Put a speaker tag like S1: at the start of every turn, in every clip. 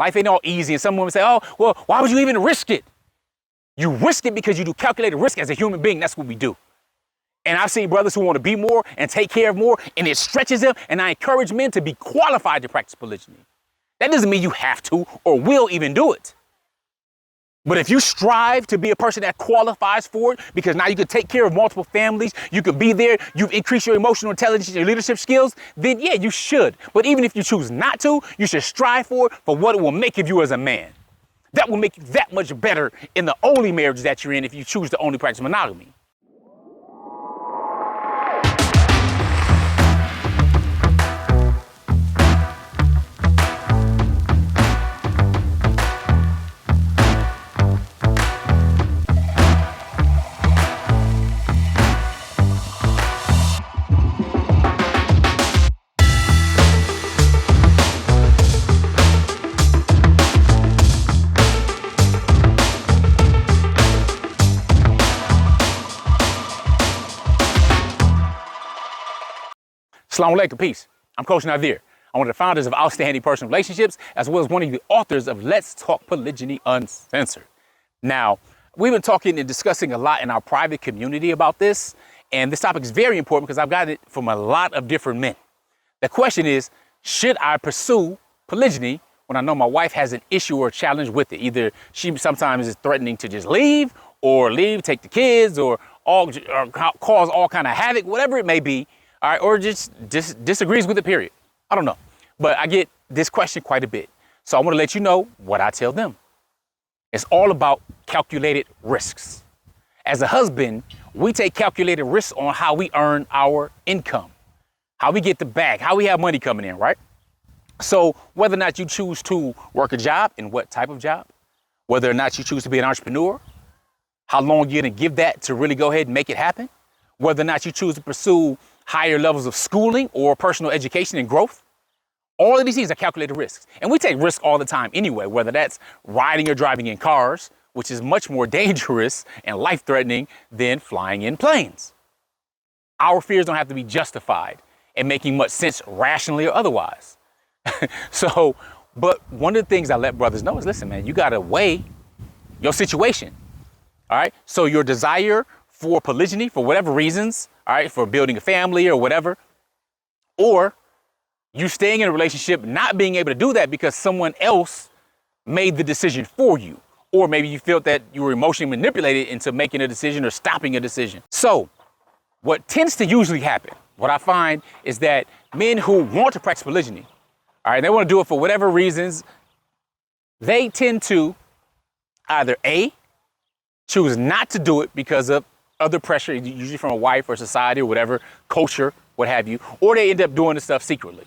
S1: Life ain't all easy. And some women say, oh, well, why would you even risk it? You risk it because you do calculated risk as a human being. That's what we do. And I've seen brothers who want to be more and take care of more, and it stretches them. And I encourage men to be qualified to practice polygyny. That doesn't mean you have to or will even do it. But if you strive to be a person that qualifies for it, because now you can take care of multiple families, you can be there, you've increased your emotional intelligence, your leadership skills, then yeah, you should. But even if you choose not to, you should strive for it, for what it will make of you as a man. That will make you that much better in the only marriage that you're in if you choose to only practice monogamy. Assalamu alaikum, peace. I'm Coach Nazir. I'm one of the founders of Outstanding Personal Relationships, as well as one of the authors of Let's Talk Polygyny Uncensored. Now, we've been talking and discussing a lot in our private community about this, and this topic is very important because I've gotten it from a lot of different men. The question is, should I pursue polygyny when I know my wife has an issue or a challenge with it? Either she sometimes is threatening to just leave, take the kids, or cause all kind of havoc, whatever it may be. All right, or just disagrees with it, period. I don't know. But I get this question quite a bit. So I want to let you know what I tell them. It's all about calculated risks. As a husband, we take calculated risks on how we earn our income, how we get the bag, how we have money coming in, right? So whether or not you choose to work a job and what type of job, whether or not you choose to be an entrepreneur, how long you're going to give that to really go ahead and make it happen, whether or not you choose to pursue higher levels of schooling or personal education and growth. All of these things are calculated risks. And we take risks all the time anyway, whether that's riding or driving in cars, which is much more dangerous and life-threatening than flying in planes. Our fears don't have to be justified and making much sense rationally or otherwise. But one of the things I let brothers know is, listen, man, you got to weigh your situation. All right. So your desire for polygyny, for whatever reasons, all right, for building a family or whatever, or you staying in a relationship, not being able to do that because someone else made the decision for you, or maybe you felt that you were emotionally manipulated into making a decision or stopping a decision. So what tends to usually happen, what I find is that men who want to practice polygyny, all right, they want to do it for whatever reasons, they tend to either A, choose not to do it because of other pressure, usually from a wife or society or whatever, culture, what have you, or they end up doing the stuff secretly,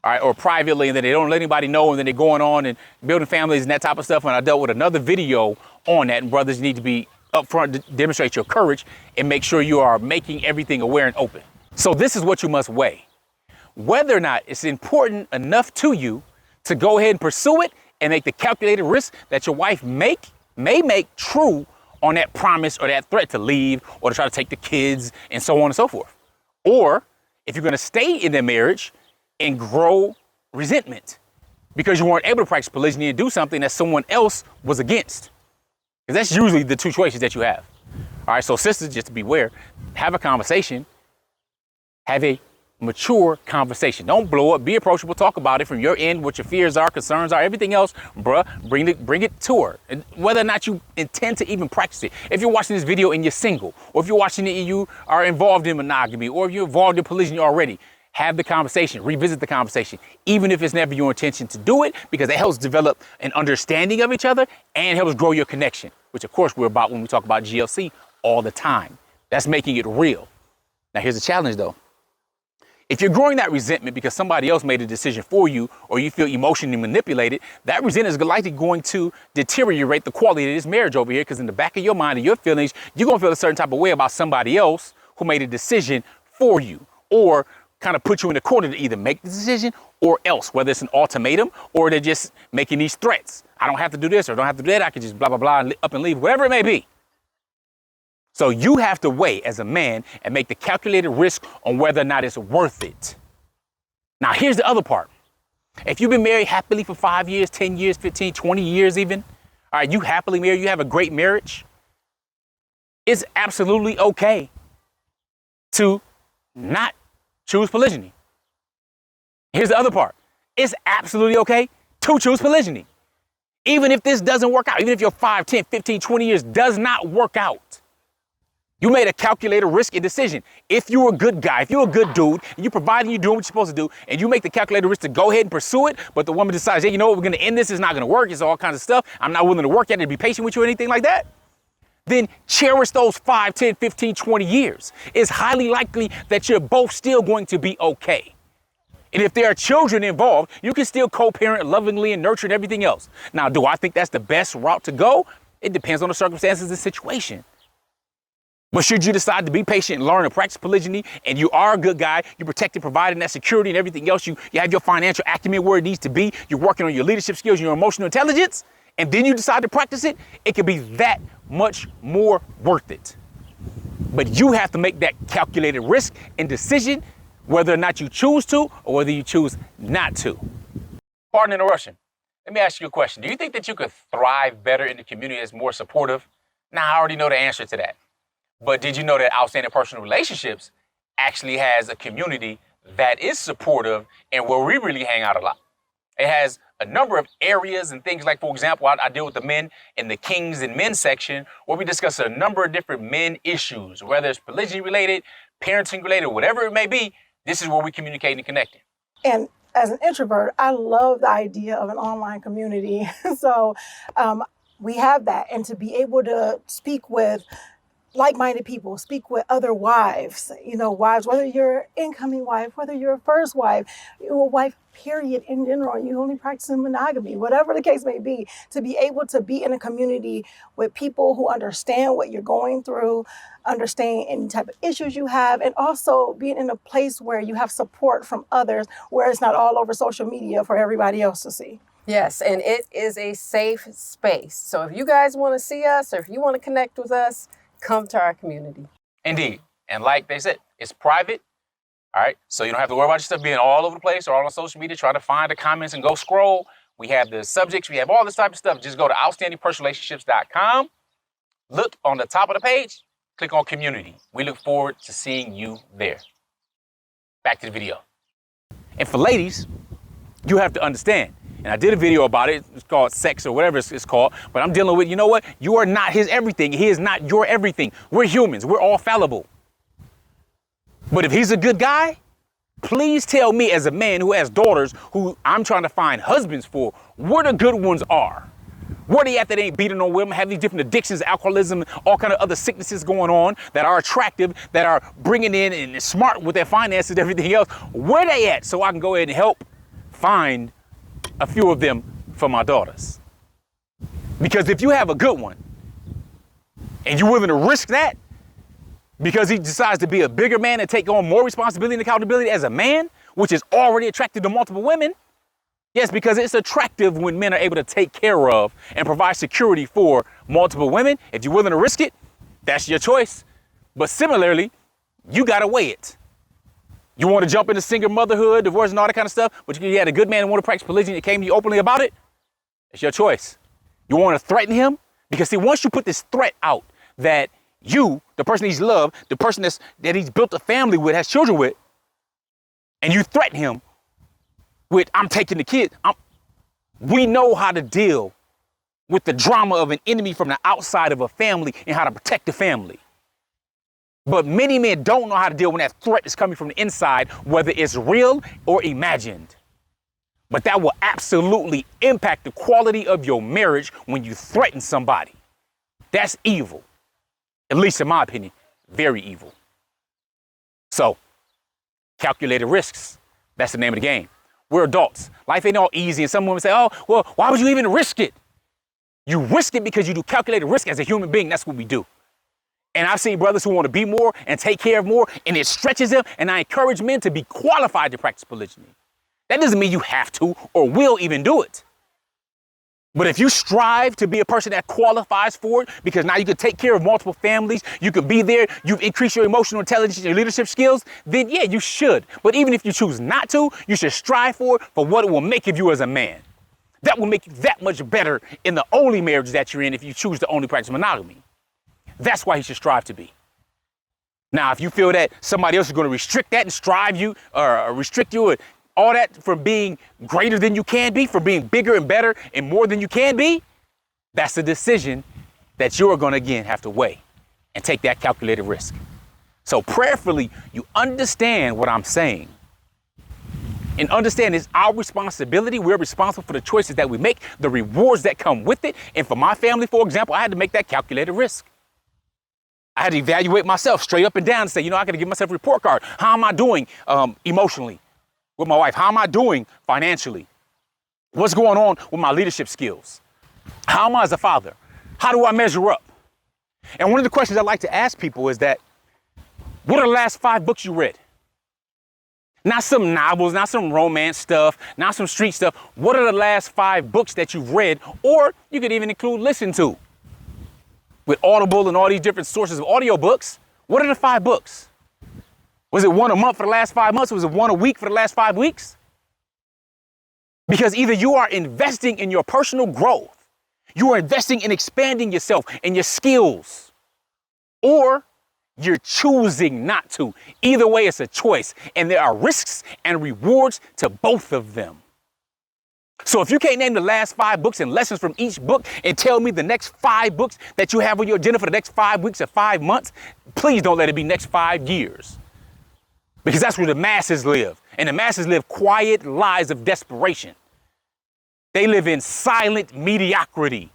S1: all right, or privately, and then they don't let anybody know, and then they're going on and building families and that type of stuff. And I dealt with another video on that, and brothers need to be upfront to demonstrate your courage and make sure you are making everything aware and open. So this is what you must weigh. Whether or not it's important enough to you to go ahead and pursue it and make the calculated risk that your wife may make true on that promise or that threat to leave or to try to take the kids and so on and so forth. Or if you're going to stay in the marriage and grow resentment because you weren't able to practice polygyny and do something that someone else was against. Because that's usually the two choices that you have. All right, so sisters, just to be aware, have a conversation, have a mature conversation. Don't blow up, be approachable, talk about it from your end, what your fears are, concerns are, everything else, bruh, bring it to her. And whether or not you intend to even practice it. If you're watching this video and you're single, or if you're watching it and you are involved in monogamy, or if you're involved in polygyny already, have the conversation, revisit the conversation, even if it's never your intention to do it, because it helps develop an understanding of each other and helps grow your connection, which of course we're about when we talk about GLC all the time. That's making it real. Now here's the challenge though. If you're growing that resentment because somebody else made a decision for you, or you feel emotionally manipulated, that resentment is likely going to deteriorate the quality of this marriage over here, because in the back of your mind and your feelings, you're going to feel a certain type of way about somebody else who made a decision for you, or kind of put you in a corner to either make the decision or else, whether it's an ultimatum or they're just making these threats. I don't have to do this or don't have to do that. I can just blah, blah, blah, and up and leave, whatever it may be. So you have to weigh as a man and make the calculated risk on whether or not it's worth it. Now, here's the other part. If you've been married happily for 5 years, 10 years, 15, 20 years even, all right, you happily married, you have a great marriage, it's absolutely okay to not choose polygyny. Here's the other part. It's absolutely okay to choose polygyny. Even if this doesn't work out, even if your 5, 10, 15, 20 years does not work out, you made a calculated risk and decision. If you're a good guy, if you're a good dude, and you're providing, you're doing what you're supposed to do, and you make the calculated risk to go ahead and pursue it, but the woman decides, hey, you know what, we're going to end this, it's not going to work, it's all kinds of stuff, I'm not willing to work at it, to be patient with you or anything like that, then cherish those 5, 10, 15, 20 years. It's highly likely that you're both still going to be okay. And if there are children involved, you can still co-parent lovingly and nurture and everything else. Now, do I think that's the best route to go? It depends on the circumstances of the situation. But should you decide to be patient and learn and practice polygyny, and you are a good guy, you're protected, providing that security and everything else, you have your financial acumen where it needs to be, you're working on your leadership skills, your emotional intelligence, and then you decide to practice it, it can be that much more worth it. But you have to make that calculated risk and decision whether or not you choose to or whether you choose not to. Pardon the interruption. Let me ask you a question. Do you think that you could thrive better in the community that's more supportive? Now, I already know the answer to that. But did you know that Outstanding Personal Relationships actually has a community that is supportive and where we really hang out a lot? It has a number of areas and things like, for example, I deal with the men in the Kings and Men section where we discuss a number of different men issues, whether it's polygyny related, parenting related, whatever it may be. This is where we communicate and connect.
S2: And as an introvert, I love the idea of an online community. So we have that. And to be able to speak with like-minded people, speak with other wives, wives, whether you're an incoming wife, whether you're a first wife, you're a wife, period, in general, you only practicing monogamy, whatever the case may be, to be able to be in a community with people who understand what you're going through, understand any type of issues you have, and also being in a place where you have support from others, where it's not all over social media for everybody else to see.
S3: Yes, and it is a safe space. So if you guys want to see us or if you want to connect with us, come to our community.
S1: Indeed. And like they said, it's private. All right. So you don't have to worry about your stuff being all over the place or all on social media. Try to find the comments and go scroll. We have the subjects. We have all this type of stuff. Just go to outstandingpersonalrelationships.com. Look on the top of the page. Click on community. We look forward to seeing you there. Back to the video. And for ladies, you have to understand. And I did a video about it. It's called sex or whatever it's called. But I'm dealing with, you know what? You are not his everything. He is not your everything. We're humans. We're all fallible. But if he's a good guy, please tell me as a man who has daughters who I'm trying to find husbands for, where the good ones are. Where they at that ain't beating on women, have these different addictions, alcoholism, all kind of other sicknesses going on that are attractive, that are bringing in and smart with their finances and everything else. Where they at so I can go ahead and help find a few of them for my daughters. Because if you have a good one and you're willing to risk that because he decides to be a bigger man and take on more responsibility and accountability as a man, which is already attractive to multiple women. Yes, because it's attractive when men are able to take care of and provide security for multiple women. If you're willing to risk it, that's your choice. But similarly, you got to weigh it. You want to jump into single motherhood, divorce, and all that kind of stuff, but you had a good man who wanted to practice polygyny and came to you openly about it? It's your choice. You want to threaten him? Because see, once you put this threat out that you, the person he's loved, the person that he's built a family with, has children with, and you threaten him with, I'm taking the kid, we know how to deal with the drama of an enemy from the outside of a family and how to protect the family. But many men don't know how to deal when that threat is coming from the inside, whether it's real or imagined. But that will absolutely impact the quality of your marriage when you threaten somebody. That's evil. At least in my opinion, very evil. So, calculated risks. That's the name of the game. We're adults. Life ain't all easy. And some women say, oh, well, why would you even risk it? You risk it because you do calculated risk as a human being. That's what we do. And I've seen brothers who want to be more and take care of more, and it stretches them. And I encourage men to be qualified to practice polygyny. That doesn't mean you have to or will even do it. But if you strive to be a person that qualifies for it, because now you can take care of multiple families, you can be there, you've increased your emotional intelligence, your leadership skills, then yeah, you should. But even if you choose not to, you should strive for it, for what it will make of you as a man. That will make you that much better in the only marriage that you're in if you choose to only practice monogamy. That's why you should strive to be. Now, if you feel that somebody else is going to restrict that and strive you or restrict you or all that from being greater than you can be, from being bigger and better and more than you can be, that's a decision that you're going to, again, have to weigh and take that calculated risk. So prayerfully, you understand what I'm saying. And understand it's our responsibility. We're responsible for the choices that we make, the rewards that come with it. And for my family, for example, I had to make that calculated risk. I had to evaluate myself straight up and down and say, I got to give myself a report card. How am I doing emotionally with my wife? How am I doing financially? What's going on with my leadership skills? How am I as a father? How do I measure up? And one of the questions I like to ask people is that, what are the last 5 books you read? Not some novels, not some romance stuff, not some street stuff. What are the last 5 books that you've read? Or you could even include listen to. With Audible and all these different sources of audiobooks, what are the 5 books? Was it one a month for the last 5 months? Or was it one a week for the last 5 weeks? Because either you are investing in your personal growth, you are investing in expanding yourself and your skills, or you're choosing not to. Either way, it's a choice. And there are risks and rewards to both of them. So if you can't name the last 5 books and lessons from each book and tell me the next 5 books that you have on your agenda for the next 5 weeks or 5 months, please don't let it be next 5 years. Because that's where the masses live. And the masses live quiet lives of desperation. They live in silent mediocrity.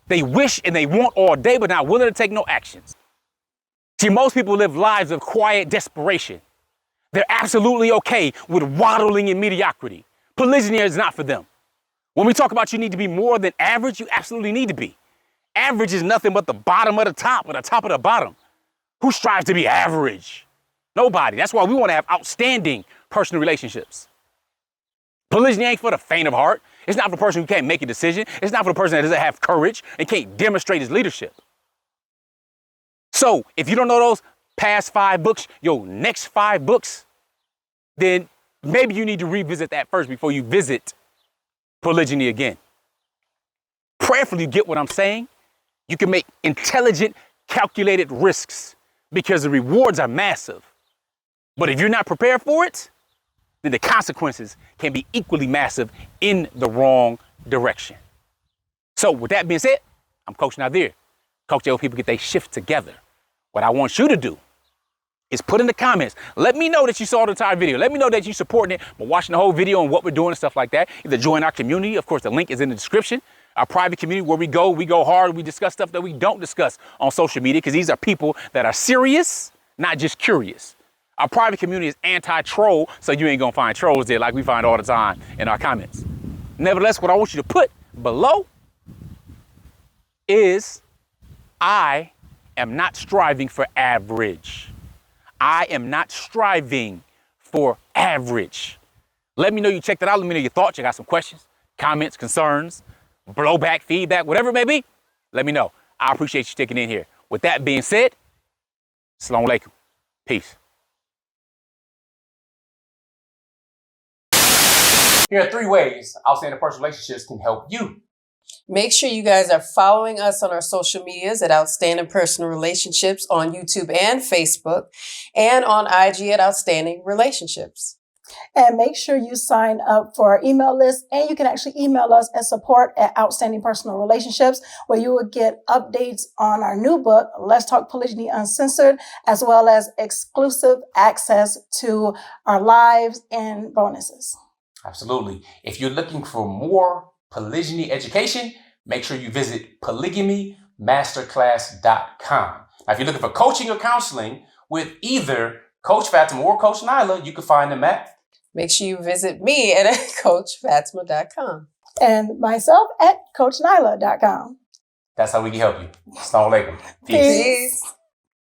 S1: They wish and they want all day, but not willing to take no actions. See, most people live lives of quiet desperation. They're absolutely okay with waddling in mediocrity. Polygyny is not for them. When we talk about you need to be more than average, you absolutely need to be. Average is nothing but the bottom of the top or the top of the bottom. Who strives to be average? Nobody. That's why we want to have outstanding personal relationships. Polygyny ain't for the faint of heart. It's not for the person who can't make a decision. It's not for the person that doesn't have courage and can't demonstrate his leadership. So if you don't know those past 5 books, your next 5 books, then maybe you need to revisit that first before you visit polygyny again. Prayerfully get what I'm saying. You can make intelligent, calculated risks because the rewards are massive. But if you're not prepared for it, then the consequences can be equally massive in the wrong direction. So with that being said, I'm Coach Nazir. Coach help people get their shift together. What I want you to do is put in the comments. Let me know that you saw the entire video. Let me know that you're supporting it by watching the whole video and what we're doing and stuff like that. Either join our community. Of course, the link is in the description. Our private community where we go hard. We discuss stuff that we don't discuss on social media because these are people that are serious, not just curious. Our private community is anti-troll, so you ain't gonna find trolls there like we find all the time in our comments. Nevertheless, what I want you to put below is, I am not striving for average. I am not striving for average. Let me know you checked it out. Let me know your thoughts. You got some questions, comments, concerns, blowback, feedback, whatever it may be. Let me know. I appreciate you sticking in here. With that being said, Assalamu alaikum. Peace. Here are 3 ways outstanding personal relationships can help you.
S3: Make sure you guys are following us on our social medias at Outstanding Personal Relationships on YouTube and Facebook, and on IG at Outstanding Relationships.
S2: And make sure you sign up for our email list, and you can actually email us at support@Outstanding Personal Relationships, where you will get updates on our new book, Let's Talk Polygyny Uncensored, as well as exclusive access to our lives and bonuses.
S1: Absolutely. If you're looking for more polygyny education, make sure you visit polygamymasterclass.com. Now, if you're looking for coaching or counseling with either Coach Fatimah or Coach Nyla, you can find them at.
S3: Make sure you visit me at CoachFatimah.com.
S2: And myself at CoachNyla.com.
S1: That's how we can help you. Assalamu alaikum.
S2: Peace.